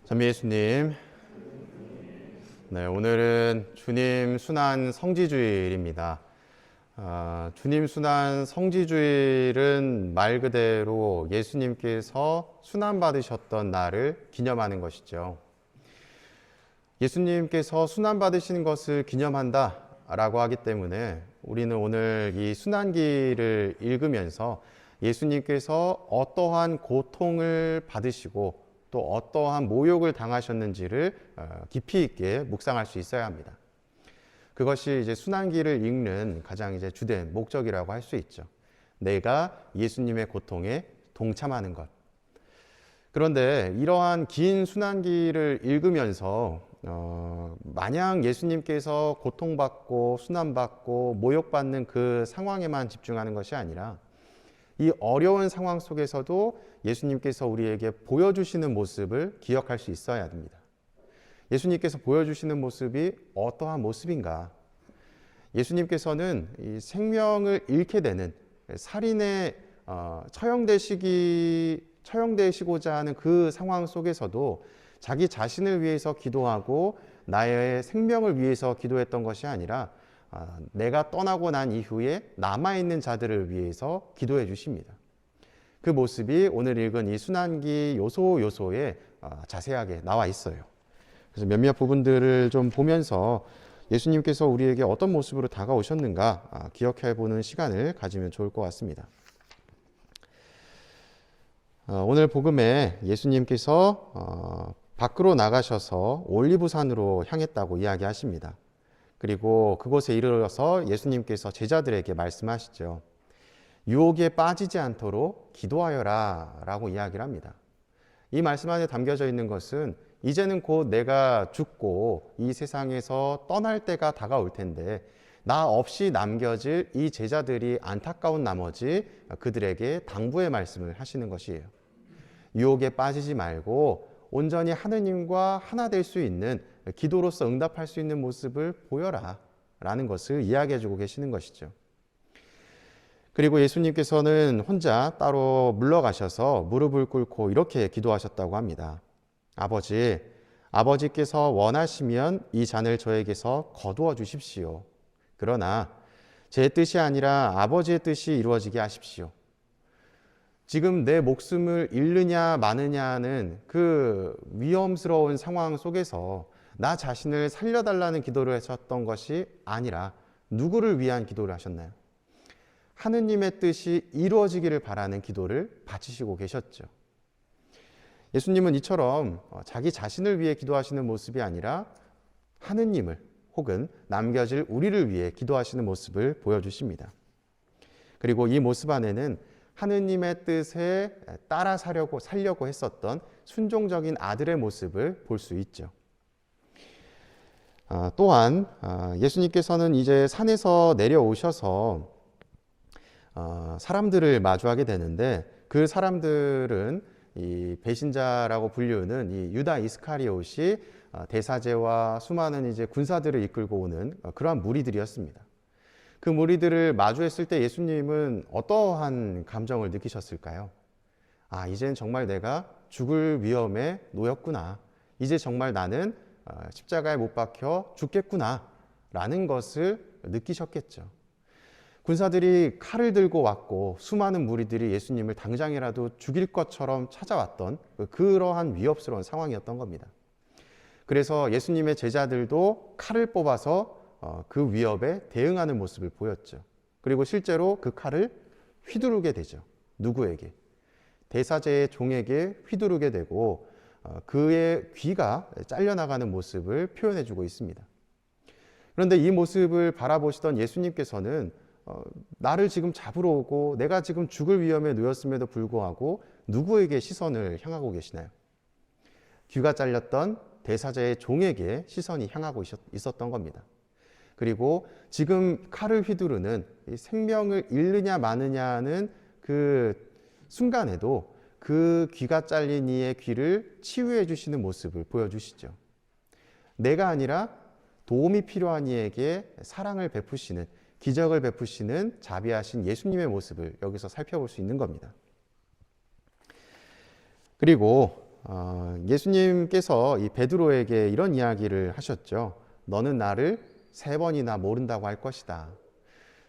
찬미 예수님, 네, 오늘은 주님 순환 성지주일입니다. 주님 순환 성지주일은 말 그대로 예수님께서 순환 받으셨던 날을 기념하는 것이죠. 예수님께서 순환 받으신 것을 기념한다라고 하기 때문에 우리는 오늘 이 순환기를 읽으면서 예수님께서 어떠한 고통을 받으시고 또 어떠한 모욕을 당하셨는지를 깊이 있게 묵상할 수 있어야 합니다. 그것이 이제 순환기를 읽는 가장 이제 주된 목적이라고 할 수 있죠. 내가 예수님의 고통에 동참하는 것. 그런데 이러한 긴 순환기를 읽으면서 마냥 예수님께서 고통받고 순환받고 모욕받는 그 상황에만 집중하는 것이 아니라 이 어려운 상황 속에서도 예수님께서 우리에게 보여주시는 모습을 기억할 수 있어야 합니다. 예수님께서 보여주시는 모습이 어떠한 모습인가? 예수님께서는 이 생명을 잃게 되는 살인에 처형되시고자 하는 그 상황 속에서도 자기 자신을 위해서 기도하고 나의 생명을 위해서 기도했던 것이 아니라 내가 떠나고 난 이후에 남아있는 자들을 위해서 기도해 주십니다. 그 모습이 오늘 읽은 이 순환기 요소에 자세하게 나와 있어요. 그래서 몇몇 부분들을 좀 보면서 예수님께서 우리에게 어떤 모습으로 다가오셨는가 기억해 보는 시간을 가지면 좋을 것 같습니다. 오늘 복음에 예수님께서 밖으로 나가셔서 올리브산으로 향했다고 이야기하십니다. 그리고 그곳에 이르러서 예수님께서 제자들에게 말씀하시죠. 유혹에 빠지지 않도록 기도하여라 라고 이야기를 합니다. 이 말씀 안에 담겨져 있는 것은 이제는 곧 내가 죽고 이 세상에서 떠날 때가 다가올 텐데 나 없이 남겨질 이 제자들이 안타까운 나머지 그들에게 당부의 말씀을 하시는 것이에요. 유혹에 빠지지 말고 온전히 하느님과 하나 될 수 있는 기도로서 응답할 수 있는 모습을 보여라 라는 것을 이야기해 주고 계시는 것이죠. 그리고 예수님께서는 혼자 따로 물러가셔서 무릎을 꿇고 이렇게 기도하셨다고 합니다. 아버지께서 원하시면 이 잔을 저에게서 거두어 주십시오. 그러나 제 뜻이 아니라 아버지의 뜻이 이루어지게 하십시오. 지금 내 목숨을 잃느냐 마느냐는 그 위험스러운 상황 속에서 나 자신을 살려달라는 기도를 하셨던 것이 아니라 누구를 위한 기도를 하셨나요? 하느님의 뜻이 이루어지기를 바라는 기도를 바치시고 계셨죠. 예수님은 이처럼 자기 자신을 위해 기도하시는 모습이 아니라 하느님을 혹은 남겨질 우리를 위해 기도하시는 모습을 보여주십니다. 그리고 이 모습 안에는 하느님의 뜻에 따라 살려고 했었던 순종적인 아들의 모습을 볼 수 있죠. 또한 예수님께서는 이제 산에서 내려오셔서 사람들을 마주하게 되는데 그 사람들은 이 배신자라고 불리우는 이 유다 이스카리옷이 대사제와 수많은 이제 군사들을 이끌고 오는 그러한 무리들이었습니다. 그 무리들을 마주했을 때 예수님은 어떠한 감정을 느끼셨을까요? 이젠 정말 내가 죽을 위험에 놓였구나. 이제 정말 나는 십자가에 못 박혀 죽겠구나. 라는 것을 느끼셨겠죠. 군사들이 칼을 들고 왔고 수많은 무리들이 예수님을 당장이라도 죽일 것처럼 찾아왔던 그러한 위협스러운 상황이었던 겁니다. 그래서 예수님의 제자들도 칼을 뽑아서 그 위협에 대응하는 모습을 보였죠. 그리고 실제로 그 칼을 휘두르게 되죠. 누구에게? 대사제의 종에게 휘두르게 되고 그의 귀가 잘려나가는 모습을 표현해주고 있습니다. 그런데 이 모습을 바라보시던 예수님께서는 나를 지금 잡으러 오고 내가 지금 죽을 위험에 놓였음에도 불구하고 누구에게 시선을 향하고 계시나요? 귀가 잘렸던 대사제의 종에게 시선이 향하고 있었던 겁니다. 그리고 지금 칼을 휘두르는 생명을 잃느냐 마느냐는 그 순간에도 그 귀가 잘린 이의 귀를 치유해 주시는 모습을 보여주시죠. 내가 아니라 도움이 필요한 이에게 사랑을 베푸시는, 기적을 베푸시는 자비하신 예수님의 모습을 여기서 살펴볼 수 있는 겁니다. 그리고 예수님께서 이 베드로에게 이런 이야기를 하셨죠. 너는 나를 3번이나 모른다고 할 것이다.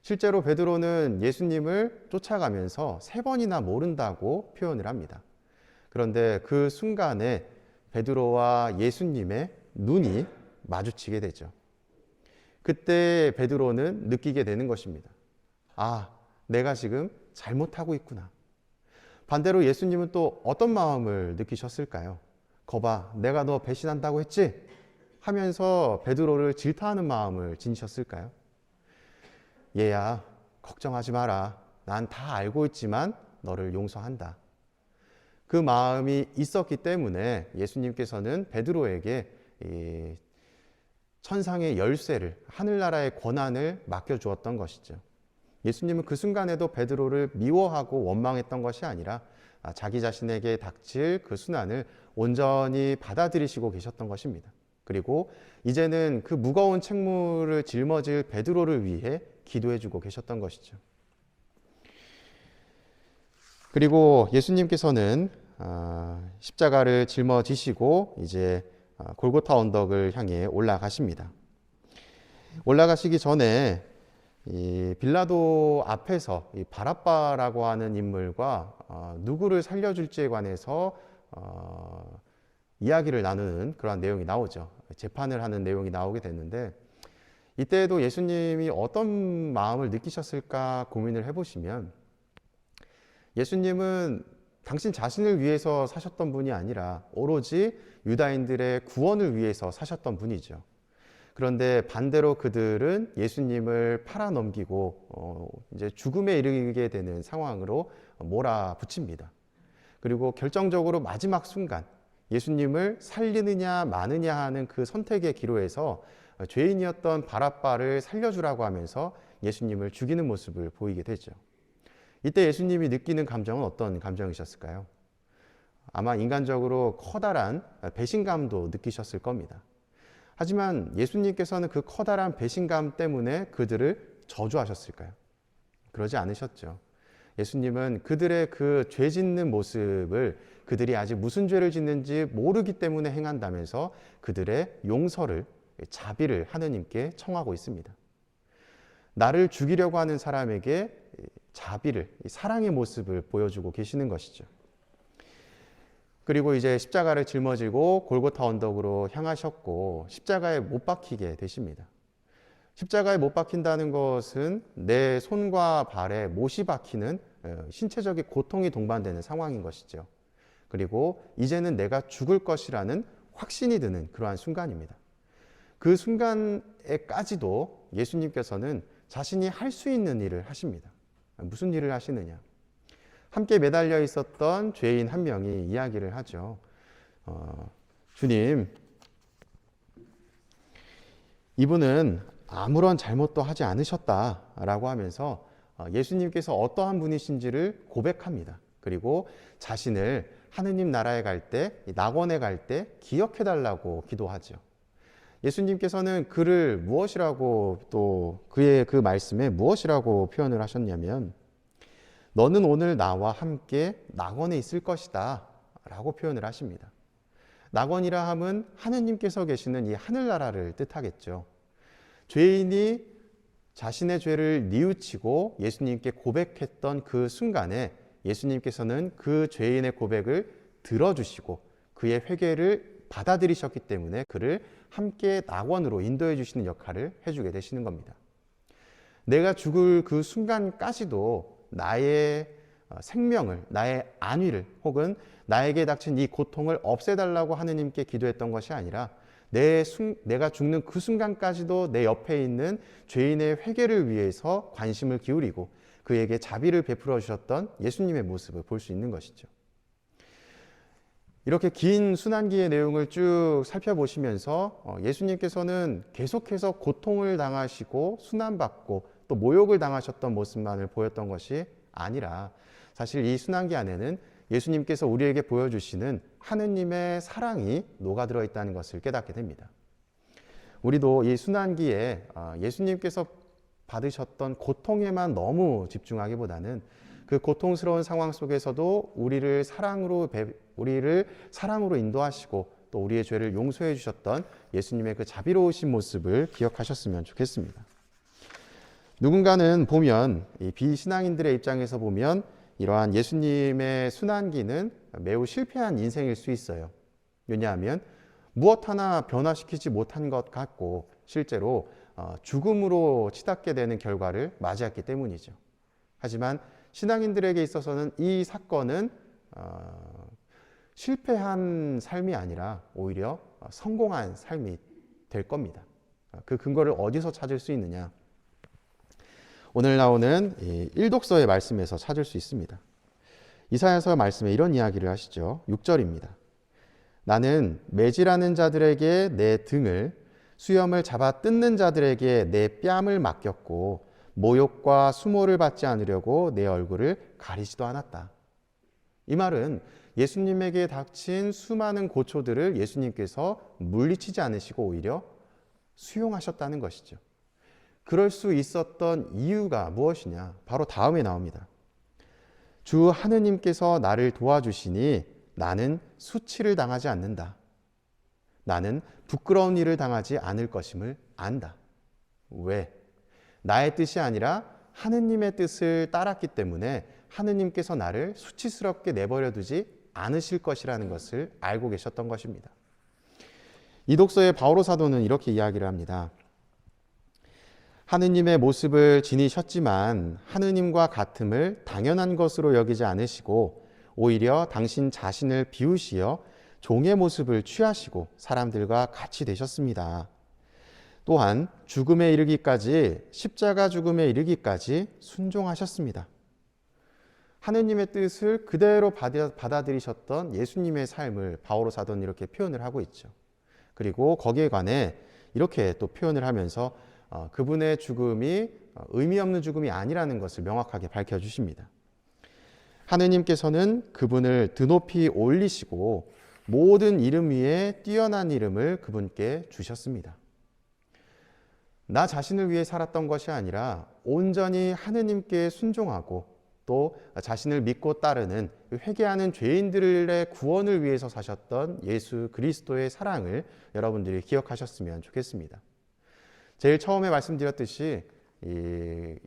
실제로 베드로는 예수님을 쫓아가면서 3번이나 모른다고 표현을 합니다. 그런데 그 순간에 베드로와 예수님의 눈이 마주치게 되죠. 그때 베드로는 느끼게 되는 것입니다. 아, 내가 지금 잘못하고 있구나. 반대로 예수님은 또 어떤 마음을 느끼셨을까요? 거봐, 내가 너 배신한다고 했지? 하면서 베드로를 질타하는 마음을 지니셨을까요? 얘야, 걱정하지 마라. 난 다 알고 있지만 너를 용서한다. 그 마음이 있었기 때문에 예수님께서는 베드로에게 이 천상의 열쇠를, 하늘나라의 권한을 맡겨주었던 것이죠. 예수님은 그 순간에도 베드로를 미워하고 원망했던 것이 아니라 자기 자신에게 닥칠 그 순환을 온전히 받아들이시고 계셨던 것입니다. 그리고 이제는 그 무거운 책무를 짊어질 베드로를 위해 기도해주고 계셨던 것이죠. 그리고 예수님께서는 십자가를 짊어지시고 이제 골고타 언덕을 향해 올라가십니다. 올라가시기 전에 이 빌라도 앞에서 이 바라바라고 하는 인물과 누구를 살려줄지에 관해서 이야기를 나누는 그러한 내용이 나오죠. 재판을 하는 내용이 나오게 됐는데 이때에도 예수님이 어떤 마음을 느끼셨을까 고민을 해보시면 예수님은 당신 자신을 위해서 사셨던 분이 아니라 오로지 유다인들의 구원을 위해서 사셨던 분이죠. 그런데 반대로 그들은 예수님을 팔아넘기고 이제 죽음에 이르게 되는 상황으로 몰아붙입니다. 그리고 결정적으로 마지막 순간 예수님을 살리느냐 마느냐 하는 그 선택의 기로에서 죄인이었던 바라바를 살려주라고 하면서 예수님을 죽이는 모습을 보이게 되죠. 이때 예수님이 느끼는 감정은 어떤 감정이셨을까요? 아마 인간적으로 커다란 배신감도 느끼셨을 겁니다. 하지만 예수님께서는 그 커다란 배신감 때문에 그들을 저주하셨을까요? 그러지 않으셨죠. 예수님은 그들의 그 죄 짓는 모습을 그들이 아직 무슨 죄를 짓는지 모르기 때문에 행한다면서 그들의 용서를, 자비를 하느님께 청하고 있습니다. 나를 죽이려고 하는 사람에게 자비를, 사랑의 모습을 보여주고 계시는 것이죠. 그리고 이제 십자가를 짊어지고 골고타 언덕으로 향하셨고 십자가에 못 박히게 되십니다. 십자가에 못 박힌다는 것은 내 손과 발에 못이 박히는 신체적인 고통이 동반되는 상황인 것이죠. 그리고 이제는 내가 죽을 것이라는 확신이 드는 그러한 순간입니다. 그 순간에까지도 예수님께서는 자신이 할 수 있는 일을 하십니다. 무슨 일을 하시느냐? 함께 매달려 있었던 죄인 한 명이 이야기를 하죠. 주님, 이분은 아무런 잘못도 하지 않으셨다라고 하면서 예수님께서 어떠한 분이신지를 고백합니다. 그리고 자신을 하느님 나라에 갈 때, 낙원에 갈 때 기억해달라고 기도하죠. 예수님께서는 그를 무엇이라고 또 그의 그 말씀에 무엇이라고 표현을 하셨냐면 너는 오늘 나와 함께 낙원에 있을 것이다 라고 표현을 하십니다. 낙원이라 함은 하느님께서 계시는 이 하늘나라를 뜻하겠죠. 죄인이 자신의 죄를 뉘우치고 예수님께 고백했던 그 순간에 예수님께서는 그 죄인의 고백을 들어주시고 그의 회개를 받아들이셨기 때문에 그를 함께 낙원으로 인도해 주시는 역할을 해주게 되시는 겁니다. 내가 죽을 그 순간까지도 나의 생명을, 나의 안위를 혹은 나에게 닥친 이 고통을 없애달라고 하느님께 기도했던 것이 아니라 내가 죽는 그 순간까지도 내 옆에 있는 죄인의 회개를 위해서 관심을 기울이고 그에게 자비를 베풀어 주셨던 예수님의 모습을 볼 수 있는 것이죠. 이렇게 긴 순환기의 내용을 쭉 살펴보시면서 예수님께서는 계속해서 고통을 당하시고 순환받고 또 모욕을 당하셨던 모습만을 보였던 것이 아니라 사실 이 순환기 안에는 예수님께서 우리에게 보여주시는 하느님의 사랑이 녹아들어 있다는 것을 깨닫게 됩니다. 우리도 이 순환기에 예수님께서 받으셨던 고통에만 너무 집중하기보다는 그 그 고통스러운 상황 속에서도 우리를 사랑으로 인도하시고 또 우리의 죄를 용서해 주셨던 예수님의 그 자비로우신 모습을 기억하셨으면 좋겠습니다. 누군가는 보면 이 비신앙인들의 입장에서 보면 이러한 예수님의 순환기는 매우 실패한 인생일 수 있어요. 왜냐하면 무엇 하나 변화시키지 못한 것 같고 실제로 죽음으로 치닫게 되는 결과를 맞이했기 때문이죠. 하지만 신앙인들에게 있어서는 이 사건은 실패한 삶이 아니라 오히려 성공한 삶이 될 겁니다. 그 근거를 어디서 찾을 수 있느냐? 오늘 나오는 일독서의 말씀에서 찾을 수 있습니다. 이사야서 말씀에 이런 이야기를 하시죠. 6절입니다. 나는 매질하는 자들에게 내 등을, 수염을 잡아 뜯는 자들에게 내 뺨을 맡겼고 모욕과 수모를 받지 않으려고 내 얼굴을 가리지도 않았다. 이 말은 예수님에게 닥친 수많은 고초들을 예수님께서 물리치지 않으시고 오히려 수용하셨다는 것이죠. 그럴 수 있었던 이유가 무엇이냐? 바로 다음에 나옵니다. 주 하느님께서 나를 도와주시니 나는 수치를 당하지 않는다. 나는 부끄러운 일을 당하지 않을 것임을 안다. 왜? 나의 뜻이 아니라 하느님의 뜻을 따랐기 때문에 하느님께서 나를 수치스럽게 내버려 두지 않으실 것이라는 것을 알고 계셨던 것입니다. 이 독서의 바오로 사도는 이렇게 이야기를 합니다. 하느님의 모습을 지니셨지만 하느님과 같음을 당연한 것으로 여기지 않으시고 오히려 당신 자신을 비우시어 종의 모습을 취하시고 사람들과 같이 되셨습니다. 또한 죽음에 이르기까지, 십자가 죽음에 이르기까지 순종하셨습니다. 하느님의 뜻을 그대로 받아들이셨던 예수님의 삶을 바오로 사도는 이렇게 표현을 하고 있죠. 그리고 거기에 관해 이렇게 또 표현을 하면서 그분의 죽음이 의미 없는 죽음이 아니라는 것을 명확하게 밝혀주십니다. 하느님께서는 그분을 드높이 올리시고 모든 이름 위에 뛰어난 이름을 그분께 주셨습니다. 나 자신을 위해 살았던 것이 아니라 온전히 하느님께 순종하고 또 자신을 믿고 따르는 회개하는 죄인들의 구원을 위해서 사셨던 예수 그리스도의 사랑을 여러분들이 기억하셨으면 좋겠습니다. 제일 처음에 말씀드렸듯이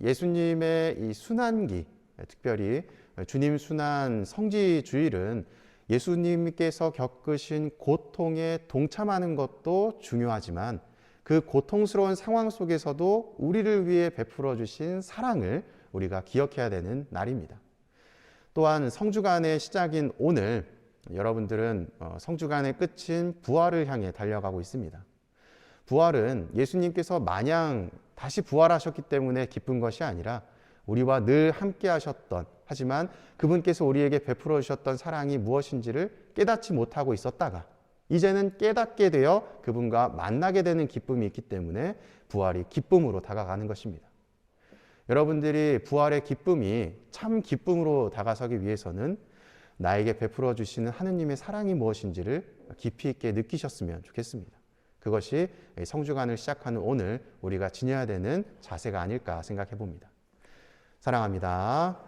예수님의 이 순환기, 특별히 주님 순환 성지주일은 예수님께서 겪으신 고통에 동참하는 것도 중요하지만 그 고통스러운 상황 속에서도 우리를 위해 베풀어 주신 사랑을 우리가 기억해야 되는 날입니다. 또한 성주간의 시작인 오늘 여러분들은 성주간의 끝인 부활을 향해 달려가고 있습니다. 부활은 예수님께서 마냥 다시 부활하셨기 때문에 기쁜 것이 아니라 우리와 늘 함께 하셨던, 하지만 그분께서 우리에게 베풀어 주셨던 사랑이 무엇인지를 깨닫지 못하고 있었다가 이제는 깨닫게 되어 그분과 만나게 되는 기쁨이 있기 때문에 부활이 기쁨으로 다가가는 것입니다. 여러분들이 부활의 기쁨이 참 기쁨으로 다가서기 위해서는 나에게 베풀어 주시는 하느님의 사랑이 무엇인지를 깊이 있게 느끼셨으면 좋겠습니다. 그것이 성주간을 시작하는 오늘 우리가 지녀야 되는 자세가 아닐까 생각해 봅니다. 사랑합니다.